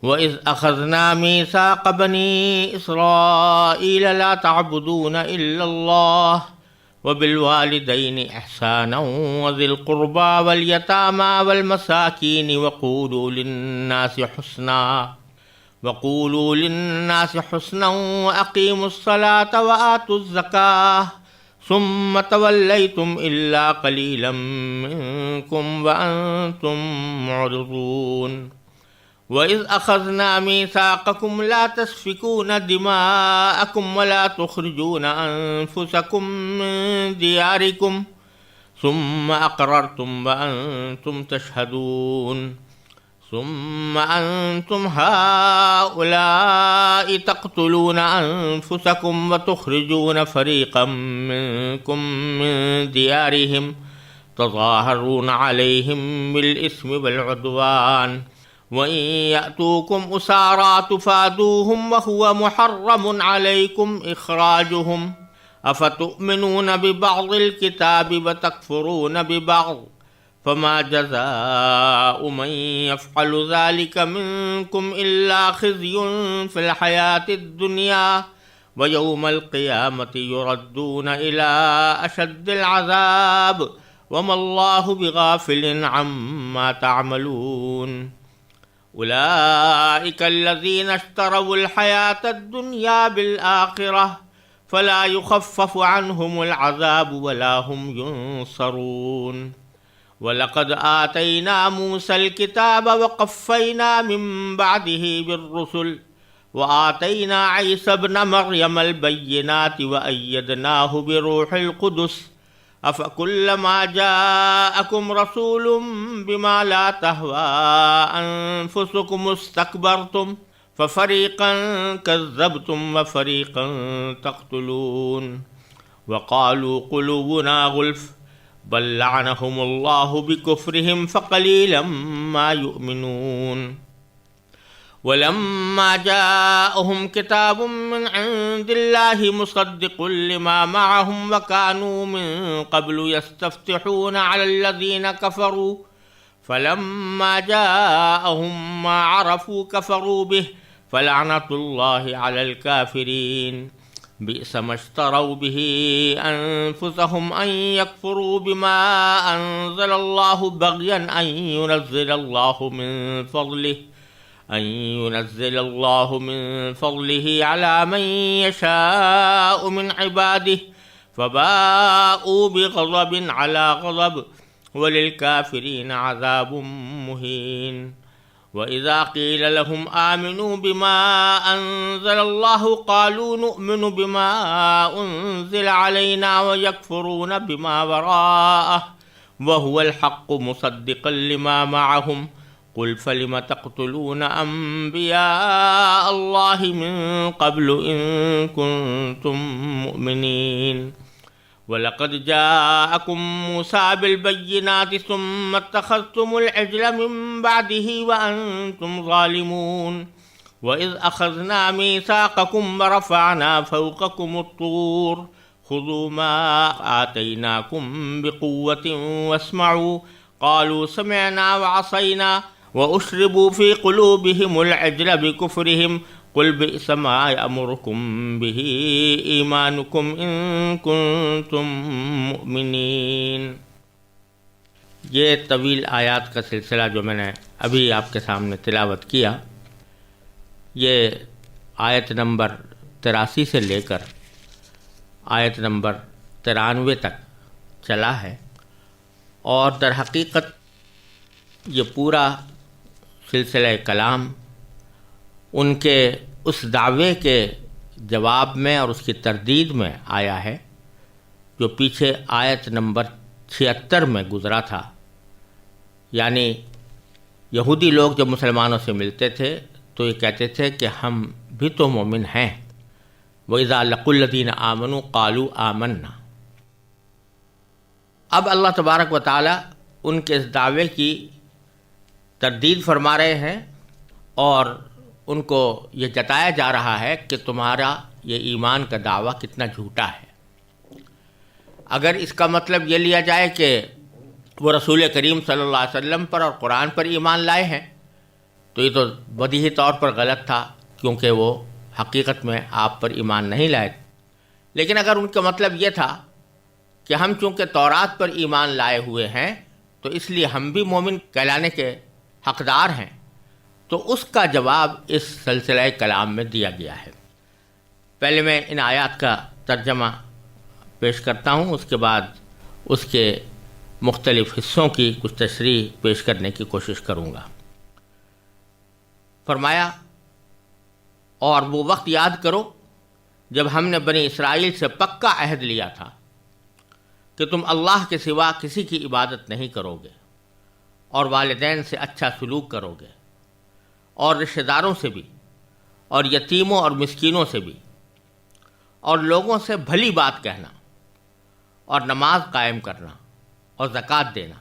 وَإِذْ أَخَذْنَا مِيثَاقَ بَنِي إِسْرَائِيلَ لَا تَعْبُدُونَ إِلَّا اللَّهَ وَبِالْوَالِدَيْنِ إِحْسَانًا وَذِي الْقُرْبَى وَالْيَتَامَى وَالْمَسَاكِينِ وَقُولُوا لِلنَّاسِ حُسْنًا وَأَقِيمُوا الصَّلَاةَ وَآتُوا الزَّكَاةَ ثُمَّ تَوَلَّيْتُمْ إِلَّا قَلِيلًا مِّنكُمْ وَأَنتُم مُّعْرِضُونَ وَإِذْ أَخَذْنَا مِيثَاقَكُمْ لَا تَسْفِكُونَ دِمَاءَكُمْ وَلَا تُخْرِجُونَ أَنفُسَكُم مِّن دِيَارِكُمْ ثُمَّ أَقْرَرْتُمْ وَأَنتُمْ تَشْهَدُونَ ثُمَّ أَنتُمْ هَؤُلَاءِ تَقْتُلُونَ أَنفُسَكُمْ وَتُخْرِجُونَ فَرِيقًا مِّنكُم مِّن دِيَارِهِمْ تَظَاهَرُونَ عَلَيْهِم بِالْإِثْمِ وَالْعُدْوَانِ وَإِن يَأْتُوكُمْ أُسَارَىٰ تُفَادُوهُمْ وَهُوَ مُحَرَّمٌ عَلَيْكُمْ إِخْرَاجُهُمْ أَفَتُؤْمِنُونَ بِبَعْضِ الْكِتَابِ وَتَكْفُرُونَ بِبَعْضٍ فَمَا جَزَاءُ مَن يَفْعَلُ ذَلِكَ مِنكُمْ إِلَّا خِزْيٌ فِي الْحَيَاةِ الدُّنْيَا وَيَوْمَ الْقِيَامَةِ يُرَدُّونَ إِلَىٰ أَشَدِّ الْعَذَابِ وَمَا اللَّهُ بِغَافِلٍ عَمَّا تَعْمَلُونَ أولئك الذين اشتروا الحياة الدنيا بالآخرة فلا يخفف عنهم العذاب ولا هم ينصرون ولقد آتينا موسى الكتاب وقفينا من بعده بالرسل وآتينا عيسى ابن مريم البينات وأيدناه بروح القدس أفكلما جاءكم رسول بما لا تهوى أنفسكم استكبرتم ففريقا كذبتم وفريقا تقتلون وقالوا قلوبنا غلف بل لعنهم الله بكفرهم فقليلا ما يؤمنون ولما جاءهم كتاب من عند الله مصدق لما معهم وكانوا من قبل يستفتحون على الذين كفروا فلما جاءهم ما عرفوا كفروا به فلعنة الله على الكافرين بئس ما اشتروا به أنفسهم أن يكفروا بما أنزل الله بغيا أن ينزل الله من فضله على من يشاء من عباده فباءوا بغضب على غضب وللكافرين عذاب مهين وإذا قيل لهم آمنوا بما أنزل الله قالوا نؤمن بما أنزل علينا ويكفرون بما وراءه وهو الحق مصدقا لما معهم قل فلم تقتلون أنبياء الله من قبل إن كنتم مؤمنين وَلَقَدْ جَاءَكُم مُّوسَىٰ بِالْبَيِّنَاتِ ثُمَّ اتَّخَذْتُمُ الْعِجْلَ مِن بَعْدِهِ وَأَنتُمْ ظَالِمُونَ وَإِذْ أَخَذْنَا مِيثَاقَكُمْ وَرَفَعْنَا فَوْقَكُمُ الطُّورَ خُذُوا مَا آتَيْنَاكُمْ بِقُوَّةٍ وَاسْمَعُوا قَالُوا سَمِعْنَا وَعَصَيْنَا وَأُشْرِبُوا فِي قُلُوبِهِمُ الْعِجْلَ بِكُفْرِهِمْ قل بئس ما يأمركم به ایمانکم ان کنتم مؤمنین۔ یہ طویل آیات کا سلسلہ جو میں نے ابھی آپ کے سامنے تلاوت کیا، یہ آیت نمبر 83 سے لے کر آیت نمبر 93 تک چلا ہے، اور در حقیقت یہ پورا سلسلہ کلام ان کے اس دعوے کے جواب میں اور اس کی تردید میں آیا ہے جو پیچھے آیت نمبر 76 میں گزرا تھا۔ یعنی یہودی لوگ جب مسلمانوں سے ملتے تھے تو یہ کہتے تھے کہ ہم بھی تو مومن ہیں، وَإِذَا لَقُوا الَّذِينَ آمَنُوا قَالُوا آمَنَّا۔ اب اللہ تبارک و تعالی ان کے اس دعوے کی تردید فرما رہے ہیں اور ان کو یہ جتایا جا رہا ہے کہ تمہارا یہ ایمان کا دعویٰ کتنا جھوٹا ہے۔ اگر اس کا مطلب یہ لیا جائے کہ وہ رسول کریم صلی اللہ علیہ وسلم پر اور قرآن پر ایمان لائے ہیں تو یہ تو بدیہی طور پر غلط تھا، کیونکہ وہ حقیقت میں آپ پر ایمان نہیں لائے۔ لیکن اگر ان کا مطلب یہ تھا کہ ہم چونکہ تورات پر ایمان لائے ہوئے ہیں تو اس لیے ہم بھی مومن کہلانے کے حقدار ہیں، تو اس کا جواب اس سلسلہ کلام میں دیا گیا ہے۔ پہلے میں ان آیات کا ترجمہ پیش کرتا ہوں، اس کے بعد اس کے مختلف حصوں کی کچھ تشریح پیش کرنے کی کوشش کروں گا۔ فرمایا، اور وہ وقت یاد کرو جب ہم نے بنی اسرائیل سے پکا عہد لیا تھا کہ تم اللہ کے سوا کسی کی عبادت نہیں کرو گے، اور والدین سے اچھا سلوک کرو گے، اور رشتہ داروں سے بھی، اور یتیموں اور مسکینوں سے بھی، اور لوگوں سے بھلی بات کہنا، اور نماز قائم کرنا، اور زکوٰۃ دینا۔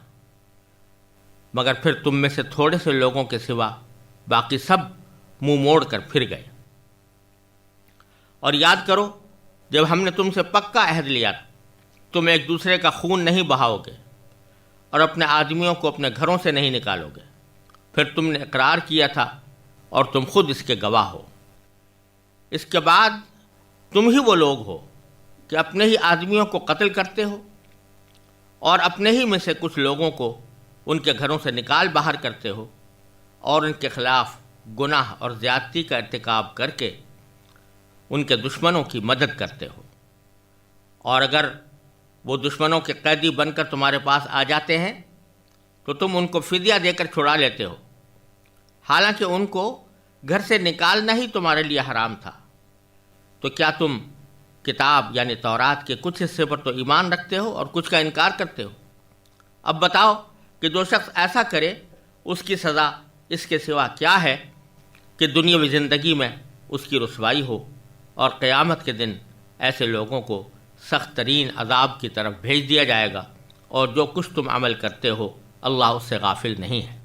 مگر پھر تم میں سے تھوڑے سے لوگوں کے سوا باقی سب منہ موڑ کر پھر گئے۔ اور یاد کرو جب ہم نے تم سے پکا عہد لیا تم ایک دوسرے کا خون نہیں بہاؤ گے، اور اپنے آدمیوں کو اپنے گھروں سے نہیں نکالو گے۔ پھر تم نے اقرار کیا تھا اور تم خود اس کے گواہ ہو۔ اس کے بعد تم ہی وہ لوگ ہو کہ اپنے ہی آدمیوں کو قتل کرتے ہو، اور اپنے ہی میں سے کچھ لوگوں کو ان کے گھروں سے نکال باہر کرتے ہو، اور ان کے خلاف گناہ اور زیادتی کا ارتکاب کر کے ان کے دشمنوں کی مدد کرتے ہو۔ اور اگر وہ دشمنوں کے قیدی بن کر تمہارے پاس آ جاتے ہیں تو تم ان کو فدیہ دے کر چھڑا لیتے ہو، حالانکہ ان کو گھر سے نکالنا ہی تمہارے لیے حرام تھا۔ تو کیا تم کتاب یعنی تورات کے کچھ حصے پر تو ایمان رکھتے ہو اور کچھ کا انکار کرتے ہو؟ اب بتاؤ کہ جو شخص ایسا کرے اس کی سزا اس کے سوا کیا ہے کہ دنیاوی زندگی میں اس کی رسوائی ہو، اور قیامت کے دن ایسے لوگوں کو سخت ترین عذاب کی طرف بھیج دیا جائے گا، اور جو کچھ تم عمل کرتے ہو اللہ اس سے غافل نہیں ہے۔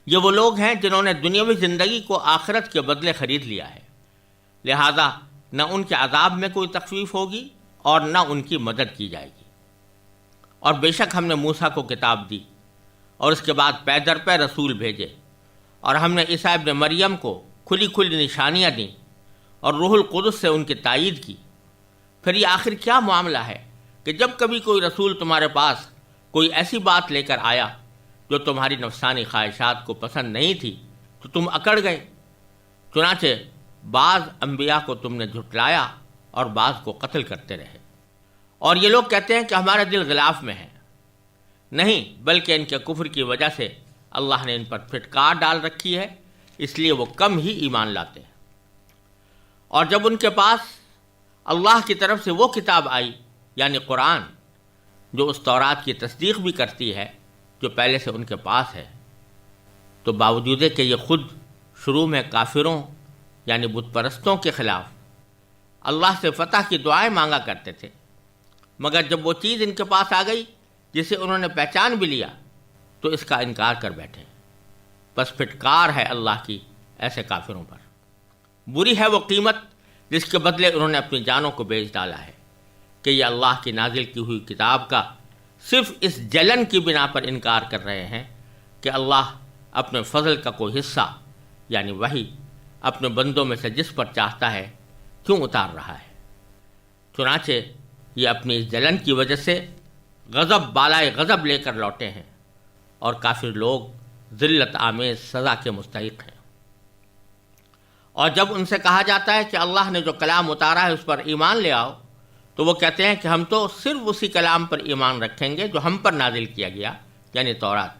یہ وہ لوگ ہیں جنہوں نے دنیاوی زندگی کو آخرت کے بدلے خرید لیا ہے، لہذا نہ ان کے عذاب میں کوئی تخفیف ہوگی اور نہ ان کی مدد کی جائے گی۔ اور بے شک ہم نے موسیٰ کو کتاب دی، اور اس کے بعد پے در پے رسول بھیجے، اور ہم نے عیسیٰ ابن مریم کو کھلی کھلی نشانیاں دیں اور روح القدس سے ان کی تائید کی۔ پھر یہ آخر کیا معاملہ ہے کہ جب کبھی کوئی رسول تمہارے پاس کوئی ایسی بات لے کر آیا جو تمہاری نفسانی خواہشات کو پسند نہیں تھی تو تم اکڑ گئے۔ چنانچہ بعض انبیاء کو تم نے جھٹلایا اور بعض کو قتل کرتے رہے۔ اور یہ لوگ کہتے ہیں کہ ہمارا دل غلاف میں ہے، نہیں بلکہ ان کے کفر کی وجہ سے اللہ نے ان پر پھٹکار ڈال رکھی ہے، اس لیے وہ کم ہی ایمان لاتے ہیں۔ اور جب ان کے پاس اللہ کی طرف سے وہ کتاب آئی یعنی قرآن، جو اس تورات کی تصدیق بھی کرتی ہے جو پہلے سے ان کے پاس ہے، تو باوجود کہ یہ خود شروع میں کافروں یعنی بت پرستوں کے خلاف اللہ سے فتح کی دعائیں مانگا کرتے تھے، مگر جب وہ چیز ان کے پاس آ گئی جسے انہوں نے پہچان بھی لیا تو اس کا انکار کر بیٹھے۔ بس پھٹکار ہے اللہ کی ایسے کافروں پر۔ بری ہے وہ قیمت جس کے بدلے انہوں نے اپنی جانوں کو بیچ ڈالا ہے، کہ یہ اللہ کی نازل کی ہوئی کتاب کا صرف اس جلن کی بنا پر انکار کر رہے ہیں کہ اللہ اپنے فضل کا کوئی حصہ یعنی وحی اپنے بندوں میں سے جس پر چاہتا ہے کیوں اتار رہا ہے۔ چنانچہ یہ اپنی اس جلن کی وجہ سے غضب بالائے غضب لے کر لوٹے ہیں، اور کافر لوگ ذلت آمیز سزا کے مستحق ہیں۔ اور جب ان سے کہا جاتا ہے کہ اللہ نے جو کلام اتارا ہے اس پر ایمان لے آؤ، تو وہ کہتے ہیں کہ ہم تو صرف اسی کلام پر ایمان رکھیں گے جو ہم پر نازل کیا گیا یعنی تورات،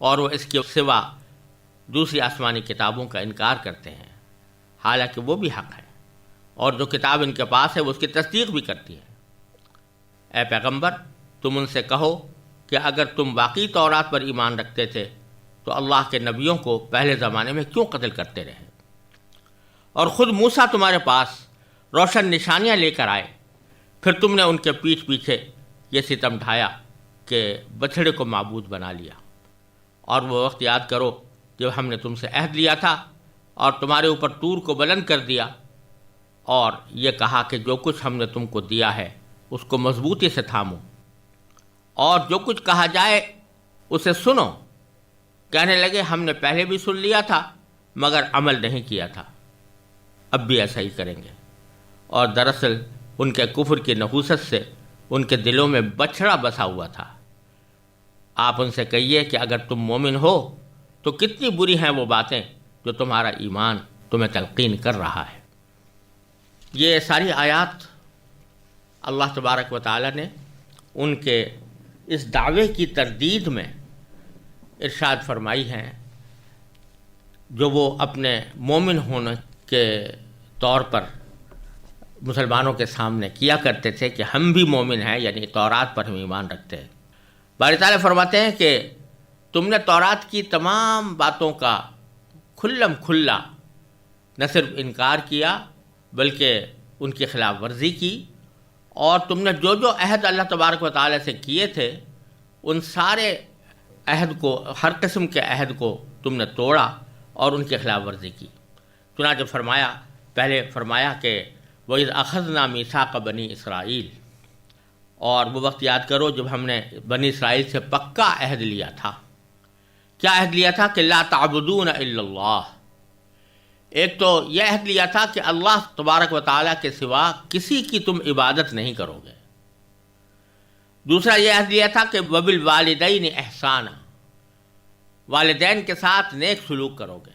اور وہ اس کے سوا دوسری آسمانی کتابوں کا انکار کرتے ہیں، حالانکہ وہ بھی حق ہے، اور جو کتاب ان کے پاس ہے وہ اس کی تصدیق بھی کرتی ہے۔ اے پیغمبر، تم ان سے کہو کہ اگر تم واقعی تورات پر ایمان رکھتے تھے تو اللہ کے نبیوں کو پہلے زمانے میں کیوں قتل کرتے رہے؟ اور خود موسیٰ تمہارے پاس روشن نشانیاں لے کر آئے، پھر تم نے ان کے پیٹھ پیچھے یہ ستم ڈھایا کہ بچھڑے کو معبود بنا لیا۔ اور وہ وقت یاد کرو جب ہم نے تم سے عہد لیا تھا اور تمہارے اوپر طور کو بلند کر دیا، اور یہ کہا کہ جو کچھ ہم نے تم کو دیا ہے اس کو مضبوطی سے تھامو، اور جو کچھ کہا جائے اسے سنو، کہنے لگے ہم نے پہلے بھی سن لیا تھا مگر عمل نہیں کیا تھا، اب بھی ایسا ہی کریں گے۔ اور دراصل ان کے کفر کی نحوست سے ان کے دلوں میں بچھڑا بسا ہوا تھا۔ آپ ان سے کہیے کہ اگر تم مومن ہو تو کتنی بری ہیں وہ باتیں جو تمہارا ایمان تمہیں تلقین کر رہا ہے۔ یہ ساری آیات اللہ تبارک و تعالی نے ان کے اس دعوے کی تردید میں ارشاد فرمائی ہیں جو وہ اپنے مومن ہونے کے طور پر مسلمانوں کے سامنے کیا کرتے تھے کہ ہم بھی مومن ہیں، یعنی تورات پر ہم ایمان رکھتے ہیں۔ باری تعالیٰ فرماتے ہیں کہ تم نے تورات کی تمام باتوں کا کھلم کھلا نہ صرف انکار کیا بلکہ ان کی خلاف ورزی کی، اور تم نے جو جو عہد اللہ تبارک و تعالیٰ سے کیے تھے ان سارے عہد کو، ہر قسم کے عہد کو تم نے توڑا اور ان کی خلاف ورزی کی۔ چنانچہ پہلے فرمایا کہ وَإِذْ أَخَذْنَا مِيثَاقَ بَنِي إِسْرَائِيلَ، اور وہ وقت یاد کرو جب ہم نے بنی اسرائیل سے پکا عہد لیا تھا۔ کیا عہد لیا تھا؟ کہ لا تعبدون الا اللہ۔ ایک تو یہ عہد لیا تھا کہ اللہ تبارک و تعالیٰ کے سوا کسی کی تم عبادت نہیں کرو گے۔ دوسرا یہ عہد لیا تھا کہ وبالوالدین احسانا، والدین کے ساتھ نیک سلوک کرو گے،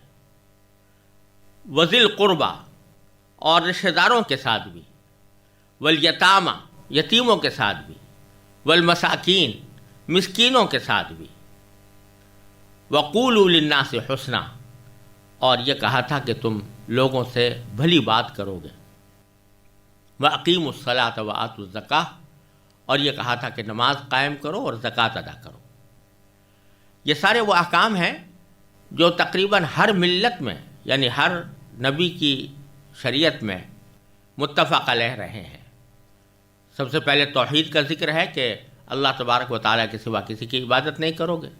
وذی القربہ، اور رشتہ داروں کے ساتھ بھی، والیتامى، یتیموں کے ساتھ بھی، والمساکین، مسکینوں کے ساتھ بھی، وقولوا للناس حسنا، اور یہ کہا تھا کہ تم لوگوں سے بھلی بات کرو گے، وَأَقِیمُوا الصَّلَاةَ وَآتُوا الزَّکَاةَ، اور یہ کہا تھا کہ نماز قائم کرو اور زکوٰۃ ادا کرو۔ یہ سارے وہ احکام ہیں جو تقریباً ہر ملت میں، یعنی ہر نبی کی شریعت میں متفق علیہ رہے ہیں۔ سب سے پہلے توحید کا ذکر ہے کہ اللہ تبارک و تعالیٰ کے سوا کسی کی عبادت نہیں کرو گے۔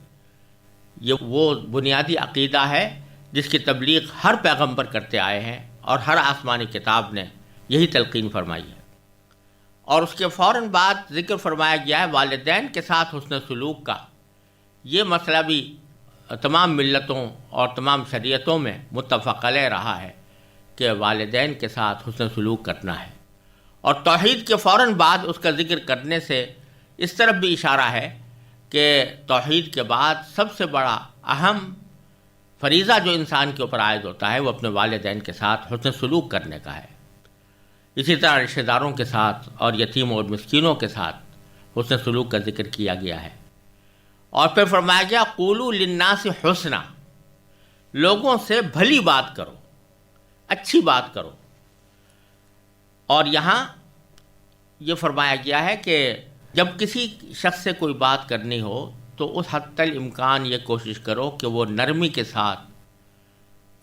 یہ وہ بنیادی عقیدہ ہے جس کی تبلیغ ہر پیغمبر کرتے آئے ہیں اور ہر آسمانی کتاب نے یہی تلقین فرمائی ہے۔ اور اس کے فوراً بعد ذکر فرمایا گیا ہے والدین کے ساتھ حسن سلوک کا۔ یہ مسئلہ بھی تمام ملتوں اور تمام شریعتوں میں متفق علیہ رہا ہے کہ والدین کے ساتھ حسن سلوک کرنا ہے۔ اور توحید کے فوراً بعد اس کا ذکر کرنے سے اس طرف بھی اشارہ ہے کہ توحید کے بعد سب سے بڑا اہم فریضہ جو انسان کے اوپر عائد ہوتا ہے وہ اپنے والدین کے ساتھ حسن سلوک کرنے کا ہے۔ اسی طرح رشتہ داروں کے ساتھ اور یتیموں اور مسکینوں کے ساتھ حسن سلوک کا ذکر کیا گیا ہے۔ اور پھر فرمایا گیا قولوا للناس حسنا، لوگوں سے بھلی بات کرو، اچھی بات کرو۔ اور یہاں یہ فرمایا گیا ہے کہ جب کسی شخص سے کوئی بات کرنی ہو تو اس حد الامکان یہ کوشش کرو کہ وہ نرمی کے ساتھ،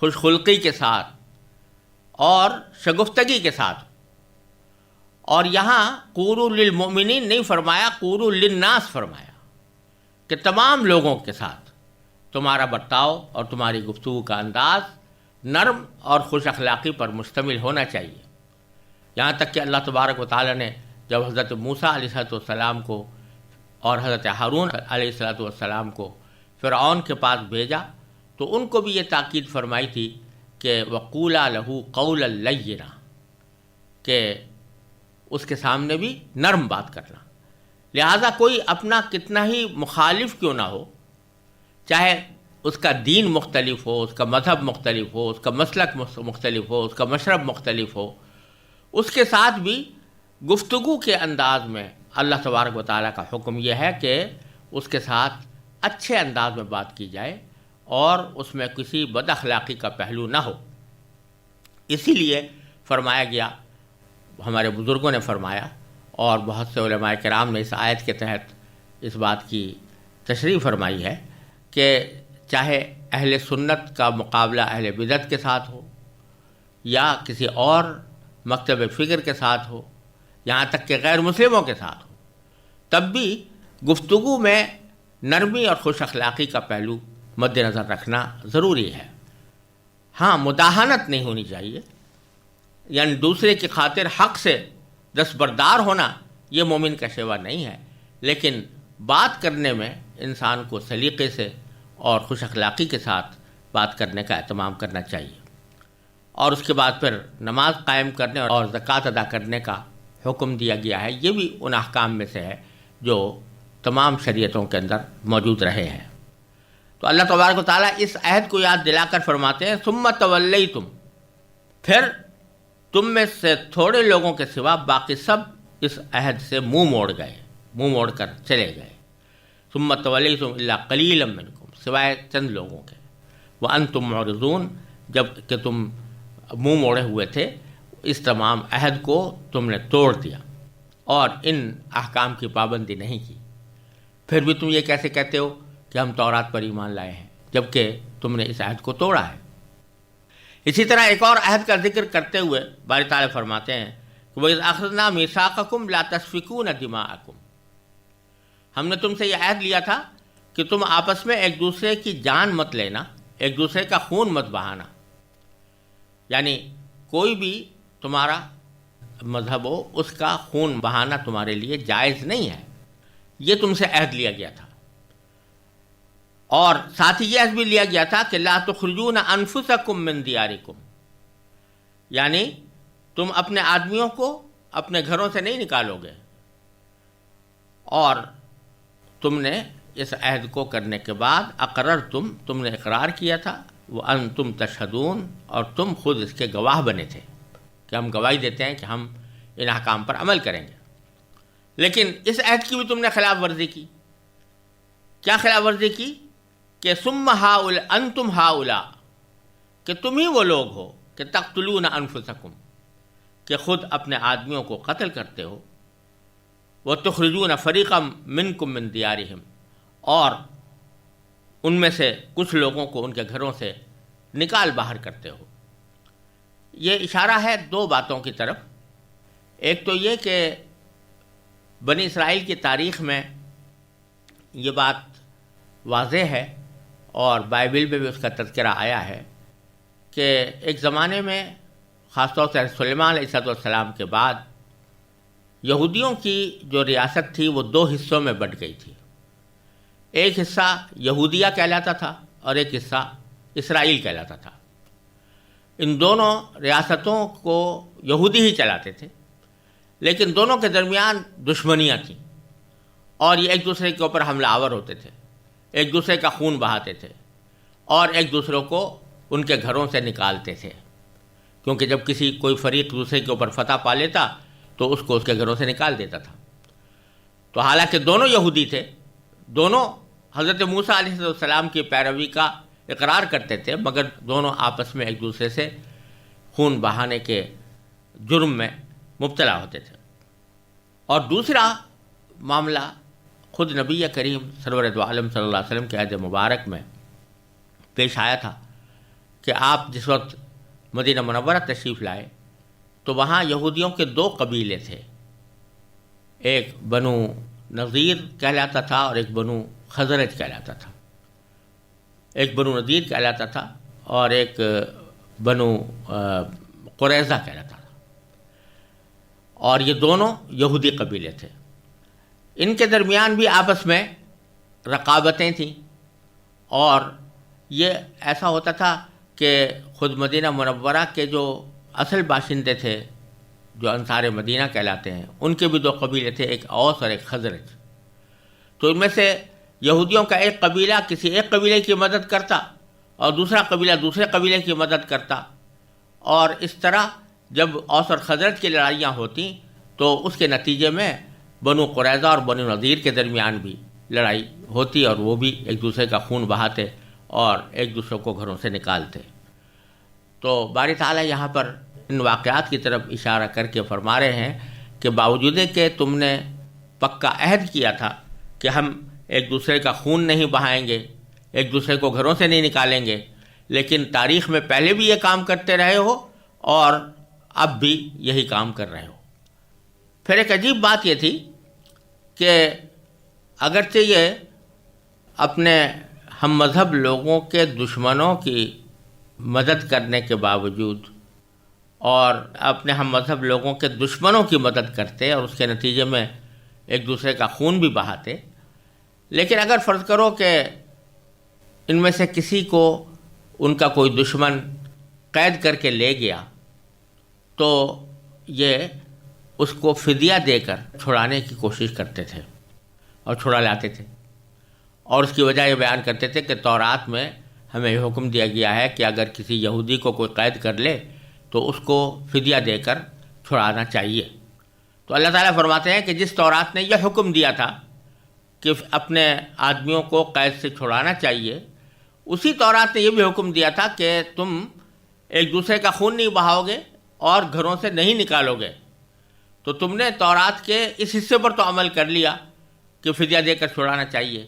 خوش خلقی کے ساتھ اور شگفتگی کے ساتھ۔ اور یہاں قولوا للمؤمنین نہیں فرمایا، قولوا للناس فرمایا کہ تمام لوگوں کے ساتھ تمہارا برتاؤ اور تمہاری گفتگو کا انداز نرم اور خوش اخلاقی پر مشتمل ہونا چاہیے۔ یہاں تک کہ اللہ تبارک و تعالیٰ نے جب حضرت موسیٰ علیہ السلام کو اور حضرت ہارون علیہ السلام کو فرعون کے پاس بھیجا تو ان کو بھی یہ تاکید فرمائی تھی کہ وَقُولَا لَهُ قَوْلًا لَيِّنًا، کہ اس کے سامنے بھی نرم بات کرنا۔ لہٰذا کوئی اپنا کتنا ہی مخالف کیوں نہ ہو، چاہے اس کا دین مختلف ہو، اس کا مذہب مختلف ہو، اس کا مسلک مختلف ہو، اس کا مشرب مختلف ہو، اس کے ساتھ بھی گفتگو کے انداز میں اللہ تبارک و تعالیٰ کا حکم یہ ہے کہ اس کے ساتھ اچھے انداز میں بات کی جائے اور اس میں کسی بد اخلاقی کا پہلو نہ ہو۔ اسی لیے فرمایا گیا، ہمارے بزرگوں نے فرمایا اور بہت سے علماء کرام نے اس آیت کے تحت اس بات کی تشریح فرمائی ہے کہ چاہے اہل سنت کا مقابلہ اہل بدعت کے ساتھ ہو یا کسی اور مکتب فکر کے ساتھ ہو، یہاں تک کہ غیر مسلموں کے ساتھ ہو، تب بھی گفتگو میں نرمی اور خوش اخلاقی کا پہلو مد نظر رکھنا ضروری ہے۔ ہاں، مداہنت نہیں ہونی چاہیے، یعنی دوسرے کی خاطر حق سے دستبردار ہونا یہ مومن کا شیوا نہیں ہے، لیکن بات کرنے میں انسان کو سلیقے سے اور خوش اخلاقی کے ساتھ بات کرنے کا اہتمام کرنا چاہیے، اور اس کے بعد پھر نماز قائم کرنے اور زکوٰۃ ادا کرنے کا حکم دیا گیا ہے۔ یہ بھی ان احکام میں سے ہے جو تمام شریعتوں کے اندر موجود رہے ہیں۔ تو اللہ تبارک و تعالیٰ اس عہد کو یاد دلا کر فرماتے ہیں ثم تولیتم، پھر تم میں سے تھوڑے لوگوں کے سوا باقی سب اس عہد سے منہ موڑ کر چلے گئے۔ ثم تولیتم الا قلیلا منکم، سوائے چند لوگوں کے، وانتم معرضون، جب کہ تم منہ موڑے ہوئے تھے، اس تمام عہد کو تم نے توڑ دیا اور ان احکام کی پابندی نہیں کی۔ پھر بھی تم یہ کیسے کہتے ہو کہ ہم تورات پر ایمان لائے ہیں، جبکہ تم نے اس عہد کو توڑا ہے۔ اسی طرح ایک اور عہد کا ذکر کرتے ہوئے باری تعالیٰ فرماتے ہیں کہ وَإِذْ أَخَذْنَا مِيثَاقَكُمْ لَا تَسْفِكُونَ دِمَاءَكُمْ، ہم نے تم سے یہ عہد لیا تھا کہ تم آپس میں ایک دوسرے کی جان مت لینا، ایک دوسرے کا خون مت بہانا، یعنی کوئی بھی تمہارا مذہب ہو اس کا خون بہانا تمہارے لیے جائز نہیں ہے، یہ تم سے عہد لیا گیا تھا۔ اور ساتھ ہی یہ عہد بھی لیا گیا تھا کہ لا تخرجون انفسکم من دیارکم، یعنی تم اپنے آدمیوں کو اپنے گھروں سے نہیں نکالو گے، اور تم نے اس عہد کو کرنے کے بعد تم نے اقرار کیا تھا، وانتم تشہدون، اور تم خود اس کے گواہ بنے تھے کہ ہم گواہی دیتے ہیں کہ ہم ان احکام پر عمل کریں گے۔ لیکن اس عہد کی بھی تم نے خلاف ورزی کی۔ کیا خلاف ورزی کی؟ کہ ثم انتم ہؤلاء، کہ تم ہی وہ لوگ ہو کہ تقتلون انفسکم، کہ خود اپنے آدمیوں کو قتل کرتے ہو، وتخرجون فریقا منکم من دیارہم، اور ان میں سے کچھ لوگوں کو ان کے گھروں سے نکال باہر کرتے ہو۔ یہ اشارہ ہے دو باتوں کی طرف۔ ایک تو یہ کہ بنی اسرائیل کی تاریخ میں یہ بات واضح ہے اور بائبل میں بھی اس کا تذکرہ آیا ہے کہ ایک زمانے میں خاص طور سے سلیمان علیہ السلام کے بعد یہودیوں کی جو ریاست تھی وہ دو حصوں میں بٹ گئی تھی۔ ایک حصہ یہودیہ کہلاتا تھا اور ایک حصہ اسرائیل کہلاتا تھا۔ ان دونوں ریاستوں کو یہودی ہی چلاتے تھے، لیکن دونوں کے درمیان دشمنیاں تھیں اور یہ ایک دوسرے کے اوپر حملہ آور ہوتے تھے، ایک دوسرے کا خون بہاتے تھے اور ایک دوسرے کو ان کے گھروں سے نکالتے تھے، کیونکہ جب کوئی فریق دوسرے کے اوپر فتح پا لیتا تو اس کو اس کے گھروں سے نکال دیتا تھا۔ تو حالانکہ دونوں یہودی تھے، دونوں حضرت موسیٰ علیہ السلام کی پیروی کا اقرار کرتے تھے، مگر دونوں آپس میں ایک دوسرے سے خون بہانے کے جرم میں مبتلا ہوتے تھے۔ اور دوسرا معاملہ خود نبی کریم سرور دو عالم صلی اللہ علیہ وسلم کے عہد مبارک میں پیش آیا تھا کہ آپ جس وقت مدینہ منورہ تشریف لائے تو وہاں یہودیوں کے دو قبیلے تھے، ایک بنو نذیر کہلاتا تھا اور ایک بنو خزرج کہلاتا تھا، ایک بنو نذیر کہلاتا تھا اور ایک بنو قریظہ کہلاتا تھا، اور یہ دونوں یہودی قبیلے تھے۔ ان کے درمیان بھی آپس میں رقابتیں تھیں، اور یہ ایسا ہوتا تھا کہ خود مدینہ منورہ کے جو اصل باشندے تھے جو انصار مدینہ کہلاتے ہیں، ان کے بھی دو قبیلے تھے، ایک اوس اور ایک خزرج۔ تو ان میں سے یہودیوں کا ایک قبیلہ کسی ایک قبیلے کی مدد کرتا اور دوسرا قبیلہ دوسرے قبیلے کی مدد کرتا، اور اس طرح جب اوس اور خزرج کی لڑائیاں ہوتیں تو اس کے نتیجے میں بنو قریظہ اور بنو نذیر کے درمیان بھی لڑائی ہوتی اور وہ بھی ایک دوسرے کا خون بہاتے اور ایک دوسرے کو گھروں سے نکالتے۔ تو باری تعالیٰ یہاں پر ان واقعات کی طرف اشارہ کر کے فرما رہے ہیں کہ باوجود کہ تم نے پکا عہد کیا تھا کہ ہم ایک دوسرے کا خون نہیں بہائیں گے، ایک دوسرے کو گھروں سے نہیں نکالیں گے، لیکن تاریخ میں پہلے بھی یہ کام کرتے رہے ہو اور اب بھی یہی کام کر رہے ہو۔ پھر ایک عجیب بات یہ تھی کہ اگرچہ یہ اپنے ہم مذہب لوگوں کے دشمنوں کی مدد کرنے کے باوجود اور اپنے ہم مذہب لوگوں کے دشمنوں کی مدد کرتے اور اس کے نتیجے میں ایک دوسرے کا خون بھی بہاتے، لیکن اگر فرض کرو کہ ان میں سے کسی کو ان کا کوئی دشمن قید کر کے لے گیا تو یہ اس کو فدیہ دے کر چھڑانے کی کوشش کرتے تھے اور چھڑا لاتے تھے، اور اس کی وجہ یہ بیان کرتے تھے کہ تورات میں ہمیں یہ حکم دیا گیا ہے کہ اگر کسی یہودی کو کوئی قید کر لے تو اس کو فدیہ دے کر چھڑانا چاہیے۔ تو اللہ تعالیٰ فرماتے ہیں کہ جس تورات نے یہ حکم دیا تھا کہ اپنے آدمیوں کو قید سے چھڑانا چاہیے، اسی تورات نے یہ بھی حکم دیا تھا کہ تم ایک دوسرے کا خون نہیں بہاؤ گے اور گھروں سے نہیں نکالو گے۔ تو تم نے تورات کے اس حصے پر تو عمل کر لیا کہ فدیہ دے کر چھڑانا چاہیے،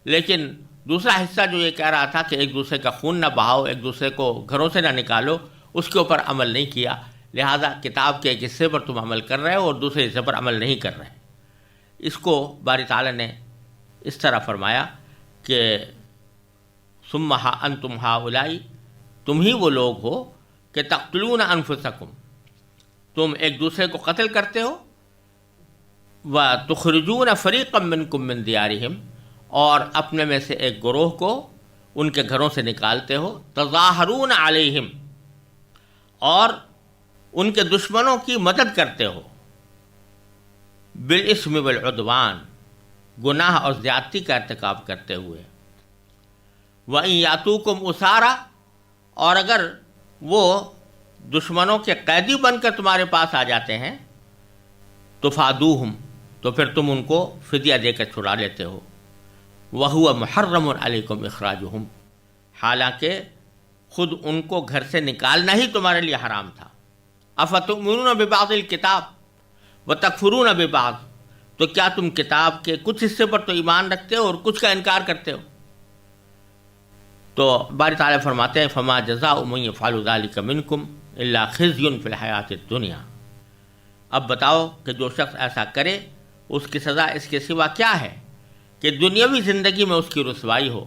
لیکن دوسرا حصہ جو یہ کہہ رہا تھا کہ ایک دوسرے کا خون نہ بہاؤ، ایک دوسرے کو گھروں سے نہ نکالو، اس کے اوپر عمل نہیں کیا۔ لہذا کتاب کے ایک حصے پر تم عمل کر رہے ہو اور دوسرے حصے پر عمل نہیں کر رہے۔ اس کو باری تعالیٰ نے اس طرح فرمایا کہ ثم انتم ہؤلاء، تم ہی وہ لوگ ہو کہ تقتلون انفسکم، تم ایک دوسرے کو قتل کرتے ہو، وتخرجون فریقا منکم من دیارہم، اور اپنے میں سے ایک گروہ کو ان کے گھروں سے نکالتے ہو، تظاہرون علیہم، اور ان کے دشمنوں کی مدد کرتے ہو، بالاسم والعدوان، گناہ اور زیادتی کا ارتکاب کرتے ہوئے، وَإِن يَأْتُوكُمْ أُسَارَىٰ، اور اگر وہ دشمنوں کے قیدی بن کر تمہارے پاس آ جاتے ہیں تو فادوہم، تو پھر تم ان کو فدیہ دے کر چھڑا لیتے ہو، وَهُوَ مُحَرَّمٌ عَلَيْكُمْ إِخْرَاجُهُمْ، حالانکہ خود ان کو گھر سے نکالنا ہی تمہارے لیے حرام تھا۔ أَفَتُؤْمِنُونَ بِبَعْضِ الْكِتَابِ وَتَكْفُرُونَ بِبَعْضٍ، تو کیا تم کتاب کے کچھ حصے پر تو ایمان رکھتے ہو اور کچھ کا انکار کرتے ہو؟ تو باری تعالیٰ فرماتے ہیں فما جزاء من یفعل ذلک منکم الا خزی فی الحیات الدنیا، اب بتاؤ کہ جو شخص ایسا کرے اس کی سزا اس کے سوا کیا ہے کہ دنیاوی زندگی میں اس کی رسوائی ہو،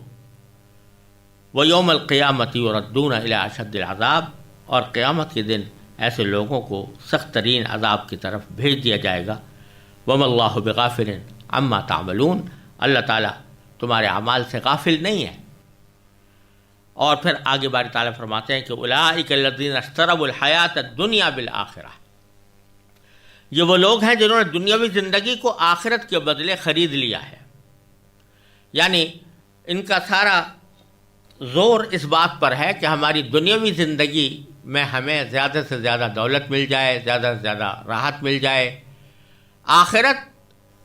ویوم القیامۃ یردون الی اشد العذاب، اور قیامت کے دن ایسے لوگوں کو سخت ترین عذاب کی طرف بھیج دیا جائے گا۔ وما اللہ بغافل عما تعملون، اللہ تعالیٰ تمہارے اعمال سے غافل نہیں ہے۔ اور پھر آگے باری تعالیٰ فرماتے ہیں کہ اولئک الذین اشتروا الحیات الدنیا بالآخرہ، یہ وہ لوگ ہیں جنہوں نے دنیاوی زندگی کو آخرت کے بدلے خرید لیا ہے، یعنی ان کا سارا زور اس بات پر ہے کہ ہماری دنیاوی زندگی میں ہمیں زیادہ سے زیادہ دولت مل جائے، زیادہ سے زیادہ راحت مل جائے، آخرت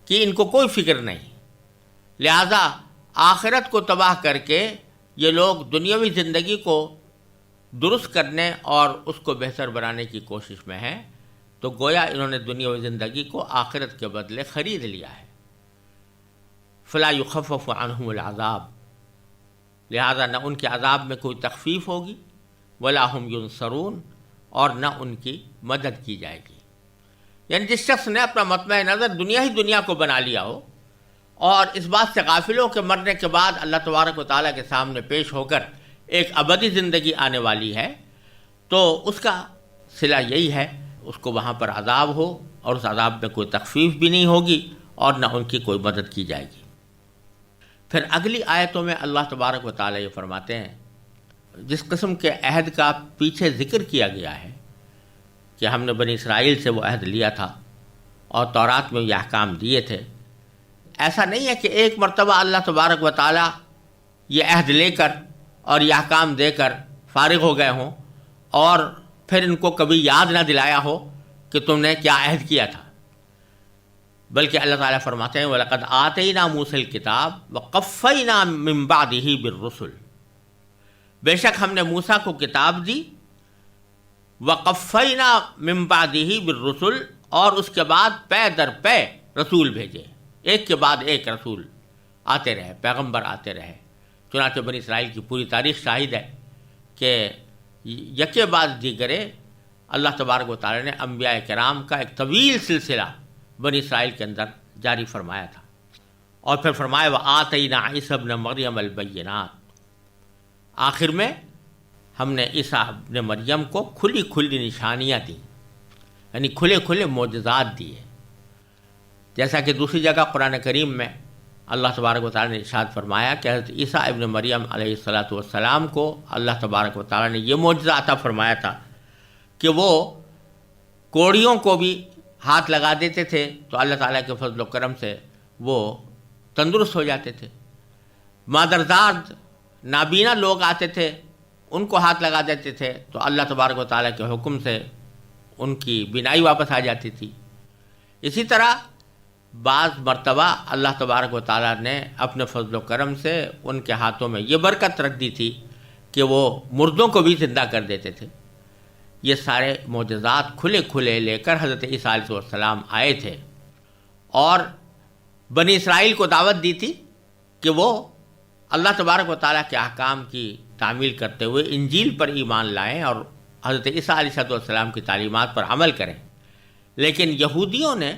کی ان کو کوئی فکر نہیں، لہذا آخرت کو تباہ کر کے یہ لوگ دنیاوی زندگی کو درست کرنے اور اس کو بہتر بنانے کی کوشش میں ہیں، تو گویا انہوں نے دنیاوی زندگی کو آخرت کے بدلے خرید لیا ہے۔ فلا یخفف عنہم العذاب، لہذا نہ ان کے عذاب میں کوئی تخفیف ہوگی، ولا ہم ینصرون، اور نہ ان کی مدد کی جائے گی۔ یعنی جس شخص نے اپنا مطمع نظر دنیا ہی دنیا کو بنا لیا ہو اور اس بات سے غافل ہو کہ مرنے کے بعد اللہ تبارک و تعالیٰ کے سامنے پیش ہو کر ایک ابدی زندگی آنے والی ہے، تو اس کا صلہ یہی ہے اس کو وہاں پر عذاب ہو اور اس عذاب میں کوئی تخفیف بھی نہیں ہوگی اور نہ ان کی کوئی مدد کی جائے گی۔ پھر اگلی آیتوں میں اللہ تبارک و تعالیٰ یہ فرماتے ہیں، جس قسم کے عہد کا پیچھے ذکر کیا گیا ہے کہ ہم نے بنی اسرائیل سے وہ عہد لیا تھا اور تورات میں یہ احکام دیے تھے، ایسا نہیں ہے کہ ایک مرتبہ اللہ تبارک و تعالیٰ یہ عہد لے کر اور یہ احکام دے کر فارغ ہو گئے ہوں اور پھر ان کو کبھی یاد نہ دلایا ہو کہ تم نے کیا عہد کیا تھا، بلکہ اللہ تعالیٰ فرماتے ہیں وَلَقَدْ آتَيْنَا مُوسَى الْكِتَابَ وَقَفَّيْنَا مِن بَعْدِهِ بِالرُّسُلِ، بے شک ہم نے موسیٰ کو کتاب دی، وَقَفَّيْنَا مِن بَعْدِهِ بِالرُّسُلِ، اور اس کے بعد پے در پے رسول بھیجے، ایک کے بعد ایک رسول آتے رہے، پیغمبر آتے رہے۔ چنانچہ بنی اسرائیل کی پوری تاریخ شاہد ہے کہ یکے بعد دیگرے اللہ تبارک و تعالیٰ نے انبیاء کرام کا ایک طویل سلسلہ بنی اسرائیل کے اندر جاری فرمایا تھا، اور پھر فرمایا وَآتَيْنَا عِیسیٰ ابْنَ مَرْیَمَ الْبَیِّنَاتِ، آخر میں ہم نے عیسیٰ ابن مریم کو کھلی کھلی نشانیاں دیں، یعنی کھلے کھلے معجزات دیے، جیسا کہ دوسری جگہ قرآن کریم میں اللہ تبارک و تعالیٰ نے ارشاد فرمایا کہ حضرت عیسیٰ ابن مریم علیہ الصلاۃ والسلام کو اللہ تبارک و تعالیٰ نے یہ معجزہ عطا فرمایا تھا کہ وہ کوڑیوں کو بھی ہاتھ لگا دیتے تھے تو اللہ تعالیٰ کے فضل و کرم سے وہ تندرست ہو جاتے تھے. مادرزاد نابینا لوگ آتے تھے ان کو ہاتھ لگا دیتے تھے تو اللہ تبارک و تعالیٰ کے حکم سے ان کی بینائی واپس آ جاتی تھی. اسی طرح بعض مرتبہ اللہ تبارک و تعالیٰ نے اپنے فضل و کرم سے ان کے ہاتھوں میں یہ برکت رکھ دی تھی کہ وہ مردوں کو بھی زندہ کر دیتے تھے. یہ سارے معجزات کھلے کھلے لے کر حضرت عیسیٰ علیہ السلام آئے تھے اور بنی اسرائیل کو دعوت دی تھی کہ وہ اللہ تبارک و تعالیٰ کے احکام کی تعمیل کرتے ہوئے انجیل پر ایمان لائیں اور حضرت عیسیٰ علیہ السلام کی تعلیمات پر عمل کریں. لیکن یہودیوں نے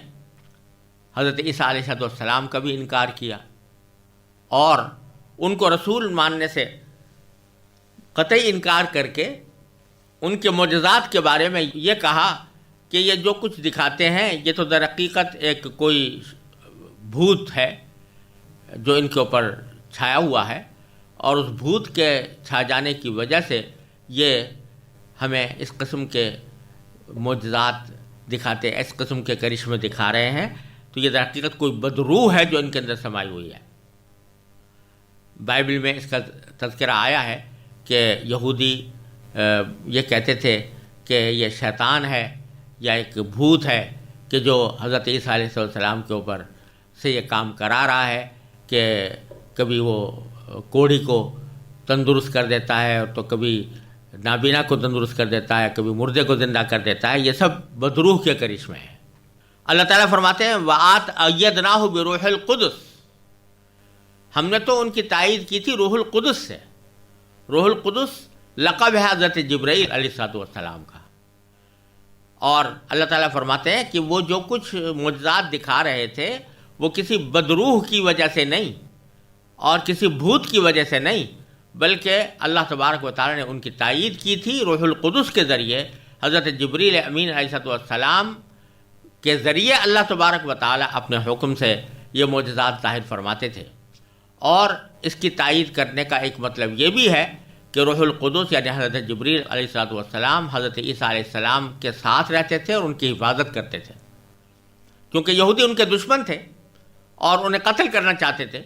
حضرت عیسیٰ علیہ السلام کا بھی انکار کیا اور ان کو رسول ماننے سے قطعی انکار کر کے ان کے معجزات کے بارے میں یہ کہا کہ یہ جو کچھ دکھاتے ہیں یہ تو در حقیقت ایک کوئی بھوت ہے جو ان کے اوپر چھایا ہوا ہے اور اس بھوت کے چھا جانے کی وجہ سے یہ ہمیں اس قسم کے معجزات دکھاتے اس قسم کے کرشمے دکھا رہے ہیں. تو یہ در حقیقت کوئی بدروح ہے جو ان کے اندر سمائی ہوئی ہے. بائبل میں اس کا تذکرہ آیا ہے کہ یہودی یہ کہتے تھے کہ یہ شیطان ہے یا ایک بھوت ہے کہ جو حضرت عیسیٰ علیہ السلام کے اوپر سے یہ کام کرا رہا ہے کہ کبھی وہ کوڑی کو تندرست کر دیتا ہے تو کبھی نابینا کو تندرست کر دیتا ہے کبھی مردے کو زندہ کر دیتا ہے. یہ سب بدروح کے کرشمے ہیں. اللہ تعالیٰ فرماتے ہیں وَآتْ أَيَّدْنَاهُ بِرُوحِ الْقُدُسِ، ہم نے تو ان کی تائید کی تھی روح القدس سے. روح القدس لقب ہے حضرت جبرائیل علیہ السلام کا. اور اللہ تعالیٰ فرماتے ہیں کہ وہ جو کچھ معجزات دکھا رہے تھے وہ کسی بدروح کی وجہ سے نہیں اور کسی بھوت کی وجہ سے نہیں، بلکہ اللہ تبارک و تعالیٰ نے ان کی تائید کی تھی روح القدس کے ذریعے. حضرت جبریل امین علیہ السلام کے ذریعے اللہ تبارک و تعالیٰ اپنے حکم سے یہ معجزات ظاہر فرماتے تھے. اور اس کی تائید کرنے کا ایک مطلب یہ بھی ہے کہ روح القدس یعنی حضرت جبریل علیہ السلام حضرت عیسیٰ علیہ السلام کے ساتھ رہتے تھے اور ان کی حفاظت کرتے تھے، کیونکہ یہودی ان کے دشمن تھے اور انہیں قتل کرنا چاہتے تھے.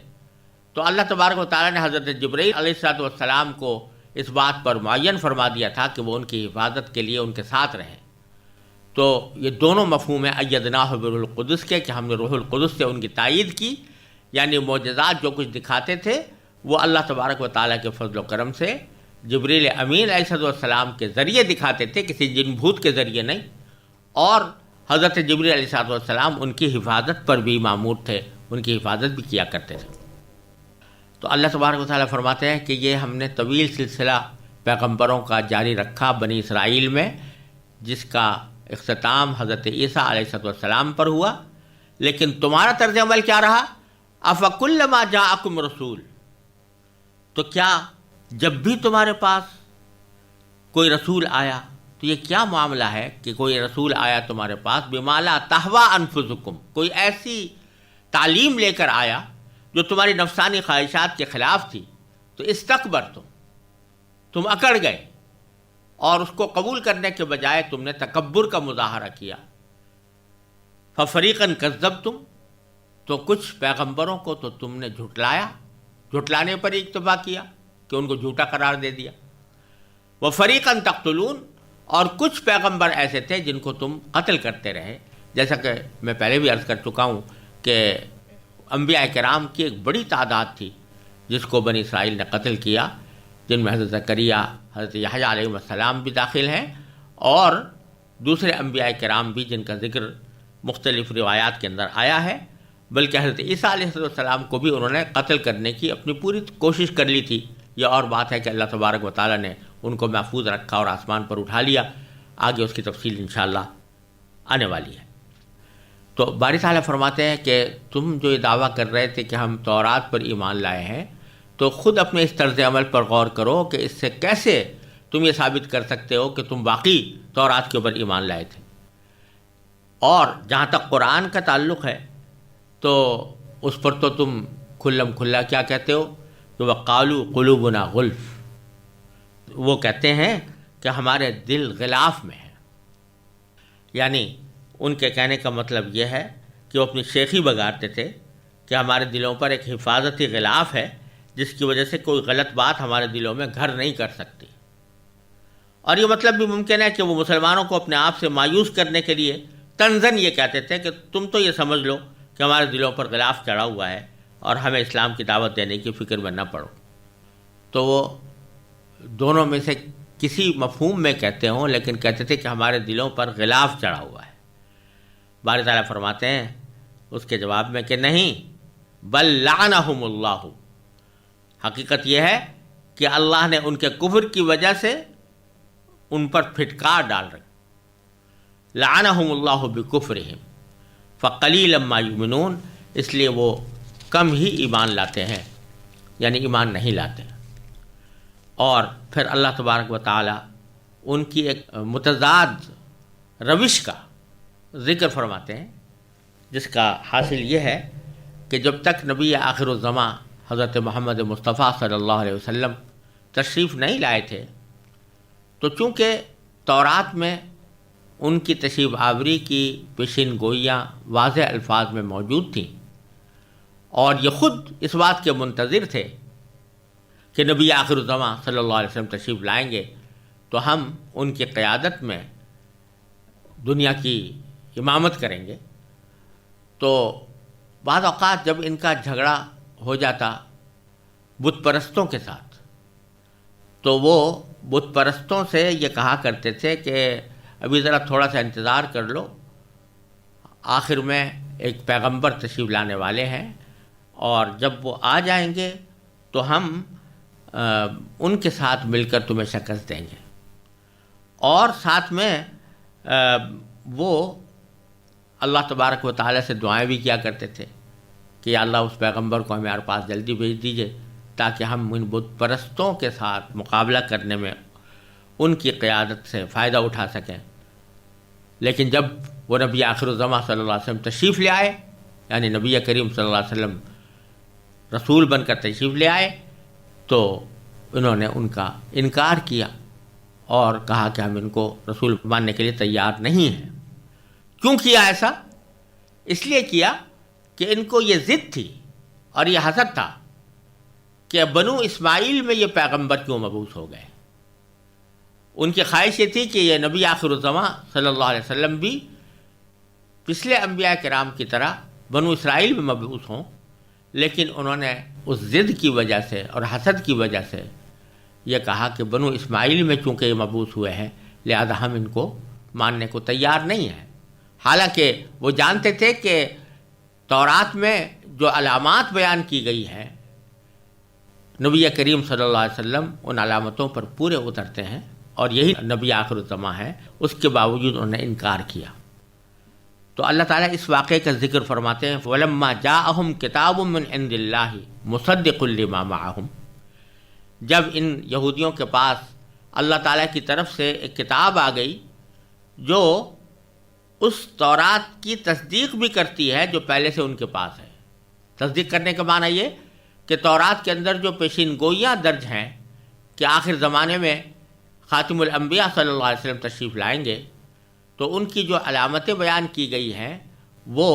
تو اللہ تبارک و تعالیٰ نے حضرت جبرائیل علیہ السلام کو اس بات پر معین فرما دیا تھا کہ وہ ان کی حفاظت کے لیے ان کے ساتھ رہیں. تو یہ دونوں مفہوم ہیں ایدناہ بروح القدس کے کہ ہم نے روح القدس سے ان کی تائید کی، یعنی معجزات جو کچھ دکھاتے تھے وہ اللہ تبارک و تعالیٰ کے فضل و کرم سے جبریل امین علیہ السلام کے ذریعے دکھاتے تھے، کسی جن بھوت کے ذریعے نہیں. اور حضرت جبریل علیہ السلام ان کی حفاظت پر بھی مامور تھے، ان کی حفاظت بھی کیا کرتے تھے. تو اللہ تبارک و تعالیٰ فرماتے ہیں کہ یہ ہم نے طویل سلسلہ پیغمبروں کا جاری رکھا بنی اسرائیل میں، جس کا اختتام حضرت عیسیٰ علیہ السلام پر ہوا. لیکن تمہارا طرز عمل کیا رہا؟ افکلما جاءکم رسول، تو کیا جب بھی تمہارے پاس کوئی رسول آیا تو یہ کیا معاملہ ہے کہ کوئی رسول آیا تمہارے پاس بما لا تہوی انفسکم، کوئی ایسی تعلیم لے کر آیا جو تمہاری نفسانی خواہشات کے خلاف تھی، تو استکبرتم، تم اکڑ گئے اور اس کو قبول کرنے کے بجائے تم نے تکبر کا مظاہرہ کیا. ففریقاً کذبتم، تو کچھ پیغمبروں کو تو تم نے جھٹلایا، جھٹلانے پر اکتفا کیا کہ ان کو جھوٹا قرار دے دیا. وفریقاً تقتلون، اور کچھ پیغمبر ایسے تھے جن کو تم قتل کرتے رہے. جیسا کہ میں پہلے بھی عرض کر چکا ہوں کہ انبیاء کرام کی ایک بڑی تعداد تھی جس کو بنی اسرائیل نے قتل کیا، جن میں حضرت زکریا، حضرت یحییٰ علیہ السلام بھی داخل ہیں اور دوسرے انبیاء کرام بھی جن کا ذکر مختلف روایات کے اندر آیا ہے. بلکہ حضرت عیسیٰ علیہ السلام کو بھی انہوں نے قتل کرنے کی اپنی پوری کوشش کر لی تھی. یہ اور بات ہے کہ اللہ تبارک و تعالیٰ نے ان کو محفوظ رکھا اور آسمان پر اٹھا لیا. آگے اس کی تفصیل انشاءاللہ آنے والی ہے. تو باری تعالیٰ فرماتے ہیں کہ تم جو یہ دعویٰ کر رہے تھے کہ ہم تورات پر ایمان لائے ہیں، تو خود اپنے اس طرز عمل پر غور کرو کہ اس سے کیسے تم یہ ثابت کر سکتے ہو کہ تم واقعی تورات کے اوپر ایمان لائے تھے. اور جہاں تک قرآن کا تعلق ہے تو اس پر تو تم کھلم کھلا کیا کہتے ہو کہ وقالوا قلوبنا غلف، وہ کہتے ہیں کہ ہمارے دل غلاف میں ہیں. یعنی ان کے کہنے کا مطلب یہ ہے کہ وہ اپنی شیخی بگاڑتے تھے کہ ہمارے دلوں پر ایک حفاظتی غلاف ہے جس کی وجہ سے کوئی غلط بات ہمارے دلوں میں گھر نہیں کر سکتی. اور یہ مطلب بھی ممکن ہے کہ وہ مسلمانوں کو اپنے آپ سے مایوس کرنے کے لیے طنزاً یہ کہتے تھے کہ تم تو یہ سمجھ لو کہ ہمارے دلوں پر غلاف چڑھا ہوا ہے اور ہمیں اسلام کی دعوت دینے کی فکر میں نہ پڑو. تو وہ دونوں میں سے کسی مفہوم میں کہتے ہوں، لیکن کہتے تھے کہ ہمارے دلوں پر غلاف چڑھا ہوا ہے. باری تعالیٰ فرماتے ہیں اس کے جواب میں کہ نہیں، بل لعنہم اللہ، حقیقت یہ ہے کہ اللہ نے ان کے کفر کی وجہ سے ان پر پھٹکار ڈال رکھی. لعنہم اللہ بکفرہم فقلیلا ما یؤمنون، اس لیے وہ کم ہی ایمان لاتے ہیں، یعنی ایمان نہیں لاتے. اور پھر اللہ تبارک و تعالی ان کی ایک متضاد روش کا ذکر فرماتے ہیں، جس کا حاصل یہ ہے کہ جب تک نبی آخر الزماں حضرت محمد مصطفیٰ صلی اللہ علیہ وسلم تشریف نہیں لائے تھے، تو چونکہ تورات میں ان کی تشریف آوری کی پیشین گوئیاں واضح الفاظ میں موجود تھیں، اور یہ خود اس بات کے منتظر تھے کہ نبی آخر الزماں صلی اللہ علیہ وسلم تشریف لائیں گے تو ہم ان کی قیادت میں دنیا کی امامت کریں گے. تو بعض اوقات جب ان کا جھگڑا ہو جاتا بت پرستوں کے ساتھ، تو وہ بت پرستوں سے یہ کہا کرتے تھے کہ ابھی ذرا تھوڑا سا انتظار کر لو، آخر میں ایک پیغمبر تشریف لانے والے ہیں، اور جب وہ آ جائیں گے تو ہم ان کے ساتھ مل کر تمہیں شکست دیں گے. اور ساتھ میں وہ اللہ تبارک و تعالیٰ سے دعائیں بھی کیا کرتے تھے کہ یا اللہ اس پیغمبر کو ہمارے پاس جلدی بھیج دیجئے تاکہ ہم ان بت پرستوں کے ساتھ مقابلہ کرنے میں ان کی قیادت سے فائدہ اٹھا سکیں. لیکن جب وہ نبی آخر الزماں صلی اللہ علیہ وسلم تشریف لے آئے، یعنی نبی کریم صلی اللہ علیہ وسلم رسول بن کر تشریف لے آئے، تو انہوں نے ان کا انکار کیا اور کہا کہ ہم ان کو رسول ماننے کے لیے تیار نہیں ہیں. کیوں کیا ایسا؟ اس لیے کیا کہ ان کو یہ ضد تھی اور یہ حسد تھا کہ بنو اسماعیل میں یہ پیغمبر کیوں مبعوث ہو گئے. ان کی خواہش یہ تھی کہ یہ نبی آخر الزماں صلی اللہ علیہ وسلم بھی پچھلے انبیاء کرام کی طرح بنو اسرائیل میں مبعوث ہوں، لیکن انہوں نے اس ضد کی وجہ سے اور حسد کی وجہ سے یہ کہا کہ بنو اسماعیل میں چونکہ یہ مبعوث ہوئے ہیں لہذا ہم ان کو ماننے کو تیار نہیں ہیں. حالانکہ وہ جانتے تھے کہ تورات میں جو علامات بیان کی گئی ہیں نبی کریم صلی اللہ علیہ وسلم ان علامتوں پر پورے اترتے ہیں اور یہی نبی آخر الزماں ہے، اس کے باوجود انہوں نے انکار کیا. تو اللہ تعالیٰ اس واقعے کا ذکر فرماتے ہیں وَلَمَّا جَاءَهُمْ كِتَابٌ مِّنْ عِندِ اللَّهِ مُصَدِّقٌ لِّمَا مَعَهُمْ، جب ان یہودیوں کے پاس اللہ تعالیٰ کی طرف سے ایک کتاب آ گئی جو اس تورات کی تصدیق بھی کرتی ہے جو پہلے سے ان کے پاس ہے. تصدیق کرنے کا معنی یہ کہ تورات کے اندر جو پیشین گوئیاں درج ہیں کہ آخر زمانے میں خاتم الانبیاء صلی اللہ علیہ وسلم تشریف لائیں گے، تو ان کی جو علامتیں بیان کی گئی ہیں وہ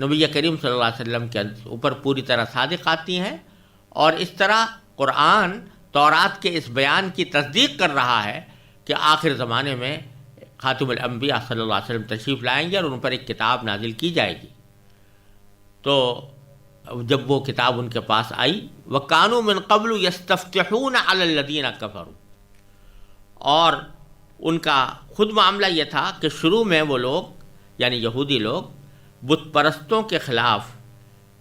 نبی کریم صلی اللہ علیہ وسلم کے اوپر پوری طرح صادق آتی ہیں. اور اس طرح قرآن تورات کے اس بیان کی تصدیق کر رہا ہے کہ آخر زمانے میں خاتم الانبیاء صلی اللہ علیہ وسلم تشریف لائیں گے اور ان پر ایک کتاب نازل کی جائے گی. تو جب وہ کتاب ان کے پاس آئی وَكَانُوا مِن قَبْلُ يَسْتَفْتِحُونَ عَلَى الَّذِينَ كَفَرُوا، اور ان کا خود معاملہ یہ تھا کہ شروع میں وہ لوگ یعنی یہودی لوگ بت پرستوں کے خلاف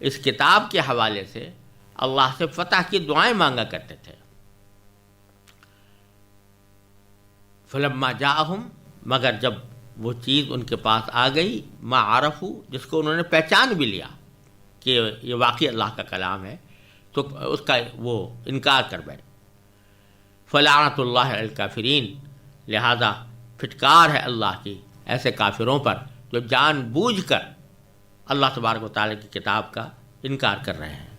اس کتاب کے حوالے سے اللہ سے فتح کی دعائیں مانگا کرتے تھے. فلما جاءہم، مگر جب وہ چیز ان کے پاس آ گئی ما عرفوا، جس کو انہوں نے پہچان بھی لیا کہ یہ واقعی اللہ کا کلام ہے، تو اس کا وہ انکار کر بیٹھے. فلعنۃ اللہ علی الکافرین، لہذا پھٹکار ہے اللہ کی ایسے کافروں پر جو جان بوجھ کر اللہ تبارک و تعالیٰ کی کتاب کا انکار کر رہے ہیں.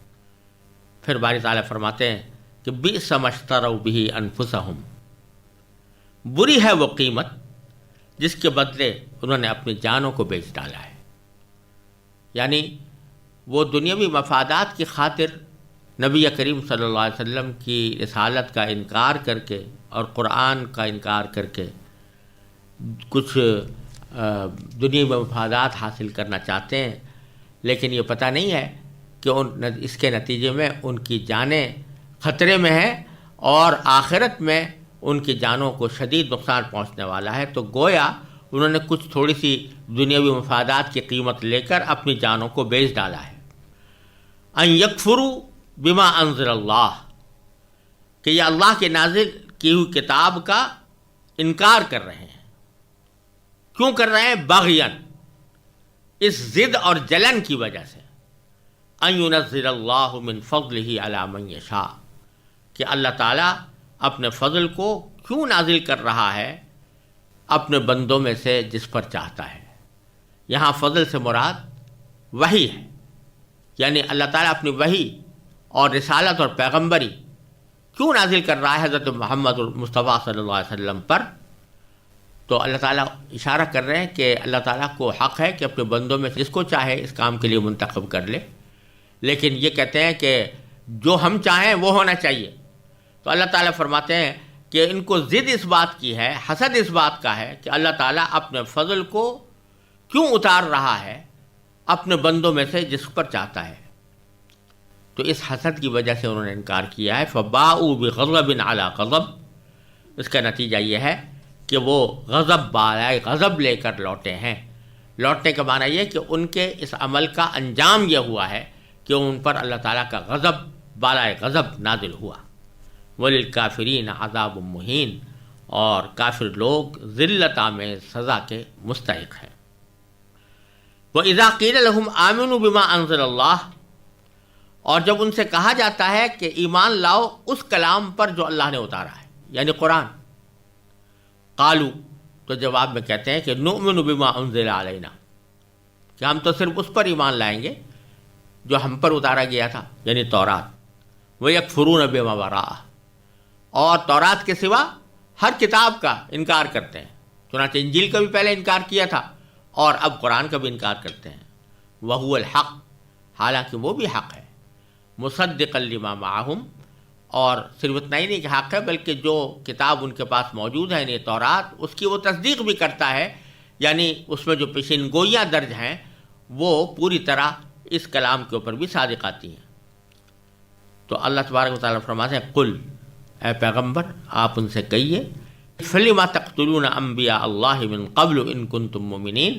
پھر باری تعالیٰ فرماتے ہیں کہ بئس ما اشتروا بہ انفسہم، بری ہے وہ قیمت جس کے بدلے انہوں نے اپنی جانوں کو بیچ ڈالا ہے۔ یعنی وہ دنیاوی مفادات کی خاطر نبی کریم صلی اللہ علیہ وسلم کی رسالت کا انکار کر کے اور قرآن کا انکار کر کے کچھ دنیاوی مفادات حاصل کرنا چاہتے ہیں، لیکن یہ پتہ نہیں ہے کہ اس کے نتیجے میں ان کی جانیں خطرے میں ہیں اور آخرت میں ان کی جانوں کو شدید نقصان پہنچنے والا ہے۔ تو گویا انہوں نے کچھ تھوڑی سی دنیاوی مفادات کی قیمت لے کر اپنی جانوں کو بیچ ڈالا ہے۔ ان یکفروا بما انزل اللہ، کہ یہ اللہ کے نازل کی ہوئی کتاب کا انکار کر رہے ہیں۔ کیوں کر رہے ہیں؟ بغیاً، اس ضد اور جلن کی وجہ سے۔ ان ینزل اللہ من فضلہ علی من یشاء، کہ اللہ تعالیٰ اپنے فضل کو کیوں نازل کر رہا ہے اپنے بندوں میں سے جس پر چاہتا ہے۔ یہاں فضل سے مراد وحی ہے، یعنی اللہ تعالیٰ اپنی وحی اور رسالت اور پیغمبری کیوں نازل کر رہا ہے حضرت محمد مصطفیٰ صلی اللہ علیہ وسلم پر۔ تو اللہ تعالیٰ اشارہ کر رہے ہیں کہ اللہ تعالیٰ کو حق ہے کہ اپنے بندوں میں جس کو چاہے اس کام کے لیے منتخب کر لے، لیکن یہ کہتے ہیں کہ جو ہم چاہیں وہ ہونا چاہیے۔ تو اللہ تعالیٰ فرماتے ہیں کہ ان کو ضد اس بات کی ہے، حسد اس بات کا ہے کہ اللہ تعالیٰ اپنے فضل کو کیوں اتار رہا ہے اپنے بندوں میں سے جس پر چاہتا ہے۔ تو اس حسد کی وجہ سے انہوں نے انکار کیا ہے۔ فباؤوا بغضب علی غضب، اس کا نتیجہ یہ ہے کہ وہ غضب بالائے غضب لے کر لوٹے ہیں۔ لوٹنے کا معنی یہ کہ ان کے اس عمل کا انجام یہ ہوا ہے کہ ان پر اللہ تعالیٰ کا غضب بالائے غضب نازل ہوا۔ وَلِلْكَافِرِينَ عَذَابٌ مُّهِينٌ، اور کافر لوگ ذلت میں سزا کے مستحق ہیں۔ وَإِذَا قِيلَ لَهُمْ آمِنُوا بِمَا أَنزَلَ اللَّهُ، اور جب ان سے کہا جاتا ہے کہ ایمان لاؤ اس کلام پر جو اللہ نے اتارا ہے، یعنی قرآن، قالوا، تو جواب میں کہتے ہیں کہ نؤمن بما انزل علینا، کہ ہم تو صرف اس پر ایمان لائیں گے جو ہم پر اتارا گیا تھا، یعنی تورات۔ وَيَكْفُرُونَ بِمَا وَرَاءَهُ، اور تورات کے سوا ہر کتاب کا انکار کرتے ہیں، چنانچہ انجیل کا بھی پہلے انکار کیا تھا اور اب قرآن کا بھی انکار کرتے ہیں۔ وَهُوَ الْحَقُّ، حالانکہ وہ بھی حق ہے، مصدقا لما معہم، اور صرف اتنا ہی نہیں کہ حق ہے بلکہ جو کتاب ان کے پاس موجود ہے یعنی تورات، اس کی وہ تصدیق بھی کرتا ہے، یعنی اس میں جو پیشین گوئیاں درج ہیں وہ پوری طرح اس کلام کے اوپر بھی صادق آتی ہیں۔ تو اللہ تبارک و تعالیٰ فرماتے ہیں قل، اے پیغمبر آپ ان سے کہیے، فلما تقتلون انبیاء اللہ من قبل ان کنتم مؤمنین،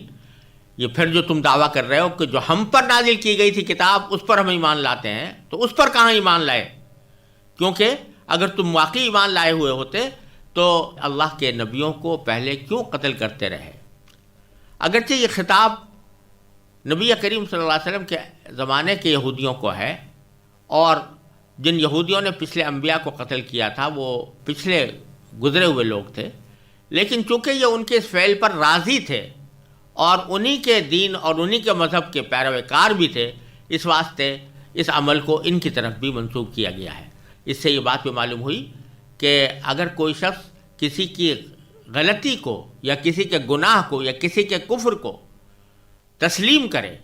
یہ پھر جو تم دعویٰ کر رہے ہو کہ جو ہم پر نازل کی گئی تھی کتاب اس پر ہم ایمان لاتے ہیں، تو اس پر کہاں ایمان لائے؟ کیونکہ اگر تم واقعی ایمان لائے ہوئے ہوتے تو اللہ کے نبیوں کو پہلے کیوں قتل کرتے رہے؟ اگرچہ یہ خطاب نبی کریم صلی اللہ علیہ وسلم کے زمانے کے یہودیوں کو ہے، اور جن یہودیوں نے پچھلے انبیاء کو قتل کیا تھا وہ پچھلے گزرے ہوئے لوگ تھے، لیکن چونکہ یہ ان کے اس فعل پر راضی تھے اور انہی کے دین اور انہی کے مذہب کے پیروکار بھی تھے، اس واسطے اس عمل کو ان کی طرف بھی منسوب کیا گیا ہے۔ اس سے یہ بات بھی معلوم ہوئی کہ اگر کوئی شخص کسی کی غلطی کو یا کسی کے گناہ کو یا کسی کے کفر کو تسلیم کرے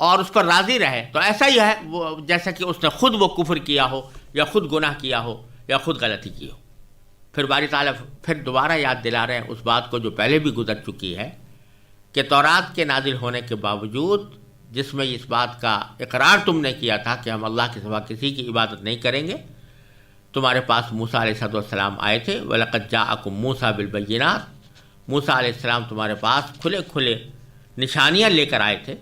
اور اس پر راضی رہے تو ایسا ہی ہے وہ جیسا کہ اس نے خود وہ کفر کیا ہو یا خود گناہ کیا ہو یا خود غلطی کی ہو۔ پھر باری تعالیٰ پھر دوبارہ یاد دلا رہے ہیں اس بات کو جو پہلے بھی گزر چکی ہے کہ تورات کے نازل ہونے کے باوجود جس میں اس بات کا اقرار تم نے کیا تھا کہ ہم اللہ کے سوا کسی کی عبادت نہیں کریں گے، تمہارے پاس موسیٰ علیہ السلام آئے تھے، وَلَقَدْ جَاءَكُم مُوسَىٰ بِالْبَيِّنَاتِ، موسیٰ علیہ السلام تمہارے پاس کھلے کھلے نشانیاں لے کر آئے تھے،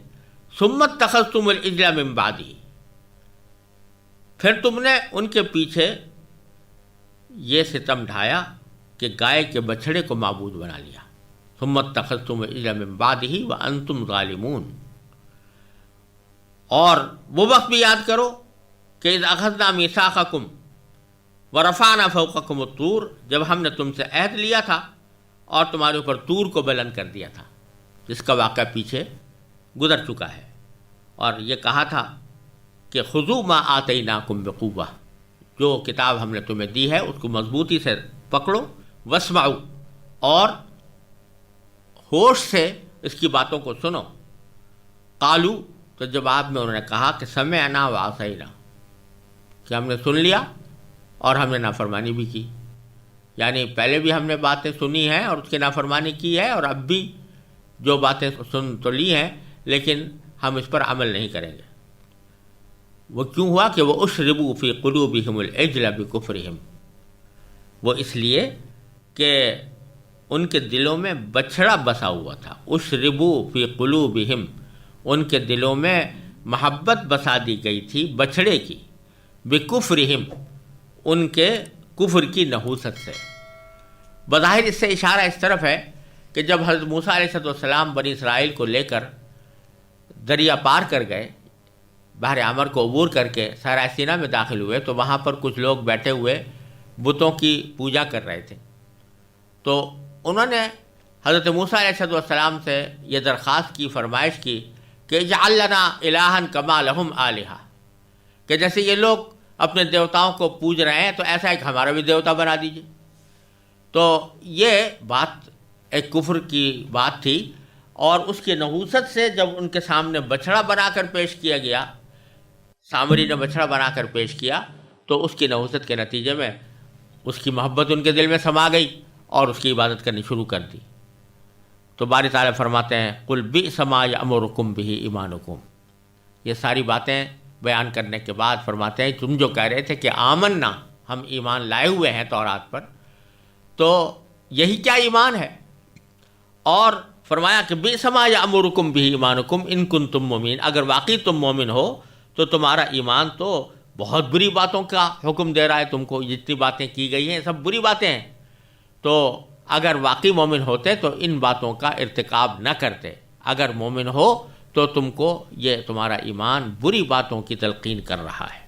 ثُمَّ اتَّخَذْتُمُ الْعِجْلَ مِن بَعْدِهِ، پھر تم نے ان کے پیچھے یہ ستم ڈھایا کہ گائے کے بچھڑے کو معبود بنا لیا، ثُمَّ اتَّخَذْتُمُ الْعِجْلَ مِن بَعْدِهِ وَأَنْتُمْ ظَالِمُونَ۔ اور وہ وقت بھی یاد کرو کہ اذ اخذنا میثاقکم ورفعنا فوقکم الطور، جب ہم نے تم سے عہد لیا تھا اور تمہارے اوپر طور کو بلند کر دیا تھا، جس کا واقعہ پیچھے گزر چکا ہے، اور یہ کہا تھا کہ خذوا ما آتیناکم بقوہ، جو کتاب ہم نے تمہیں دی ہے اس کو مضبوطی سے پکڑو، واسمعوا، اور ہوش سے اس کی باتوں کو سنو۔ قالو، تو جواب میں انہوں نے کہا کہ سمعنا وعصینا، کہ ہم نے سن لیا اور ہم نے نافرمانی بھی کی، یعنی پہلے بھی ہم نے باتیں سنی ہیں اور اس کی نافرمانی کی ہے، اور اب بھی جو باتیں سن تو لی ہیں لیکن ہم اس پر عمل نہیں کریں گے۔ وہ کیوں ہوا کہ وہ اشربوا فی قلوبہم العجل بکفرہم، وہ اس لیے کہ ان کے دلوں میں بچھڑا بسا ہوا تھا۔ اشربوا فی قلوبہم، ان کے دلوں میں محبت بسا دی گئی تھی بچھڑے کی، بکفرہم، ان کے کفر کی نحوست سے۔ بظاہر اس سے اشارہ اس طرف ہے کہ جب حضرت موسیٰ علیہ السلام بنی اسرائیل کو لے کر دریا پار کر گئے، بحر احمر کو عبور کر کے صحرائے سینا میں داخل ہوئے، تو وہاں پر کچھ لوگ بیٹھے ہوئے بتوں کی پوجا کر رہے تھے، تو انہوں نے حضرت موسیٰ علیہ السلام سے یہ درخواست کی، فرمائش کی کہ اجعل لنا الہا کما لہم آلہہ، کہ جیسے یہ لوگ اپنے دیوتاؤں کو پوج رہے ہیں تو ایسا ایک ہمارا بھی دیوتا بنا دیجیے۔ تو یہ بات ایک کفر کی بات تھی، اور اس کی نحوست سے جب ان کے سامنے بچھڑا بنا کر پیش کیا گیا، سامری نے بچھڑا بنا کر پیش کیا، تو اس کی نحوست کے نتیجے میں اس کی محبت ان کے دل میں سما گئی اور اس کی عبادت کرنی شروع کر دی۔ تو باری تعالیٰ فرماتے ہیں قل بئس ما یأمرکم بہ ایمانکم، یہ ساری باتیں بیان کرنے کے بعد فرماتے ہیں تم جو کہہ رہے تھے کہ آمنا، ہم ایمان لائے ہوئے ہیں تورات پر، تو یہی کیا ایمان ہے؟ اور فرمایا کہ بئس ما یأمرکم بہ ایمانکم ان کنتم مؤمنین، اگر واقعی تم مومن ہو تو تمہارا ایمان تو بہت بری باتوں کا حکم دے رہا ہے تم کو، جتنی باتیں کی گئی ہیں سب بری باتیں ہیں، تو اگر واقعی مومن ہوتے تو ان باتوں کا ارتکاب نہ کرتے، اگر مومن ہو تو تم کو یہ تمہارا ایمان بری باتوں کی تلقین کر رہا ہے۔